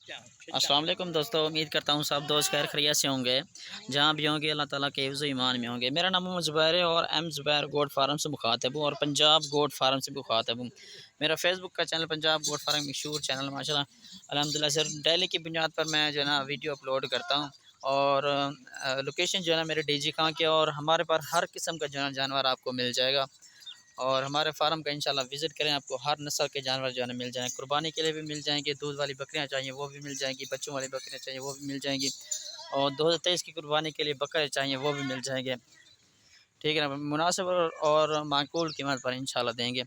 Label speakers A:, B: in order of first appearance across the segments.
A: अस्सलाम वालेकुम दोस्तों, उम्मीद करता हूँ सब दोस्त खैर खैरियत से होंगे। जहाँ भी होंगे अल्लाह ताला के हिफ्ज़ ईमान में होंगे। मेरा नाम मोहम्मद ज़ुबैर है और एम ज़ुबैर गोट फार्म से मुखातब हूँ और पंजाब गोट फार्म से मुखातब हूँ। मेरा फेसबुक का चैनल पंजाब गोट फार्म मशहूर चैनल माशाल्लाह अल्हम्दुलिल्लाह सर डेली की बुनियाद पर मैं जो है ना वीडियो अपलोड करता हूँ। और लोकेशन जो है ना मेरे डीजी खां के और हमारे पास हर किस्म का जो है जानवर आपको मिल जाएगा। और हमारे फार्म का इंशाल्लाह विज़िट करें, आपको हर नस्ल के जानवर जो है ना मिल जाएँ। कुर्बानी के लिए भी मिल जाएँगे, दूध वाली बकरियाँ चाहिए वो भी मिल जाएँगी, बच्चों वाली बकरियाँ चाहिए वो भी मिल जाएँगी और 2023 की कुर्बानी के लिए बकरे चाहिए वो भी मिल जाएँगे। ठीक है ना, मुनासिब और माकूल कीमत पर इंशाल्लाह देंगे।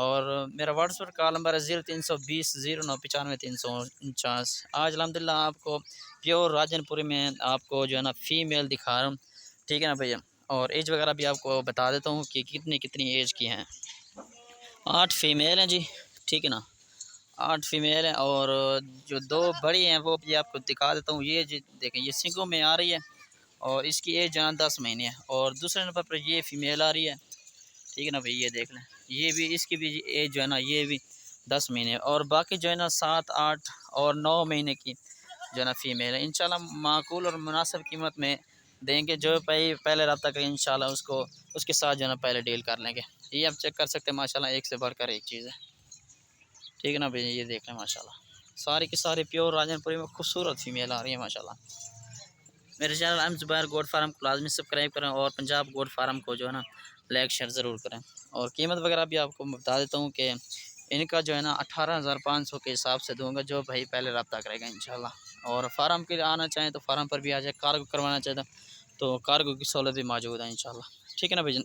A: और मेरा व्हाट्सएप कॉल नंबर है 0320 0995 349। आज अल्हम्दुलिल्लाह आपको प्योर राजनपुरी में आपको जो है ना फ़ीमेल दिखा रहा हूँ। ठीक है ना भैया, और एज वगैरह भी आपको बता देता हूँ कि कितनी कितनी एज की हैं। 8 फीमेल हैं जी, ठीक है ना, 8 फीमेल हैं और जो 2 बड़ी हैं वो भी आपको दिखा देता हूँ। ये जी देखें, ये सींगों में आ रही है और इसकी एज जो है 10 महीने है। और दूसरे नंबर पर ये फ़ीमेल आ रही है, ठीक है ना भाई, ये देख लें, ये भी इसकी भी एज जो है ना ये भी 10 महीने है। और बाकी जो है ना 7, 8 और 9 महीने की जो है ना फ़ीमेल है। इंशाल्लाह माकूल और मुनासिब कीमत में देंगे। जो भाई पहले रब्ता करें इंशाल्लाह उसको उसके साथ जो है ना पहले डील कर लेंगे। ये आप चेक कर सकते हैं माशाल्लाह, एक से बढ़कर एक चीज़ है। ठीक है ना भैया, ये देख लें माशाल्लाह, सारी की सारी प्योर राजनपुरी में खूबसूरत फीमेल आ रही है माशाल्लाह। मेरे channel M Zubair goat farm को लाजमी सब्सक्राइब करें और पंजाब गोट फार्म को जो है ना लाइक शेयर ज़रूर करें। और कीमत वगैरह भी आपको बता देता हूँ कि इनका जो है ना 18,500 के हिसाब से दूंगा, जो भाई पहले रब्ता करेगा इंशाल्लाह। और फार्म के लिए आना चाहें तो फार्म पर भी आ जाए, कार्गो करवाना चाहें तो कार्गो की सहूलत भी मौजूद है इंशाल्लाह। ठीक है ना भाई,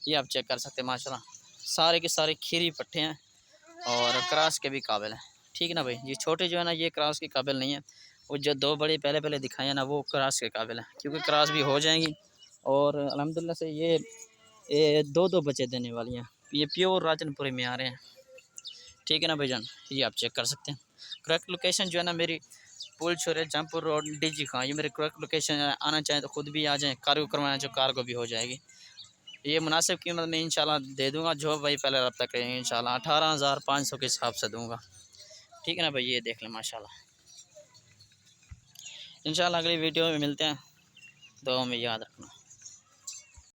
A: ये आप चेक कर सकते हैं माशाल्लाह, सारे के सारे खीरी पट्टे हैं और क्रॉस के भी काबिल हैं। ठीक है ना भाई, ये छोटे जो है ना ये क्रॉस के काबिल नहीं है। वो जो 2 बड़े पहले पहले दिखाए हैं ना वो क्रॉस के काबिल हैं, क्योंकि क्रॉस भी हो जाएंगी। और अल्हम्दुलिल्लाह से ये 2-2 बच्चे देने वाली हैं। ये प्योर राजनपुरी में आ रहे हैं। ठीक है ना भाईजान, ये आप चेक कर सकते हैं। करेक्ट लोकेशन जो है ना मेरी पुल छोरे जमपुर रोड डीजी खां, ये मेरी करेक्ट लोकेशन है। आना चाहें तो खुद भी आ जाएँ, कार्गो करवाना जो कार्गो भी हो जाएगी। ये मुनासिब कीमत में इंशाल्लाह दे दूँगा, जो भाई पहले रब्ता करेंगे इंशाल्लाह 18,500 के हिसाब से दूँगा। ठीक है ना भाई, ये देख लें माशाल्लाह। इंशाल्लाह अगली वीडियो में मिलते हैं, दुआ में याद रखना।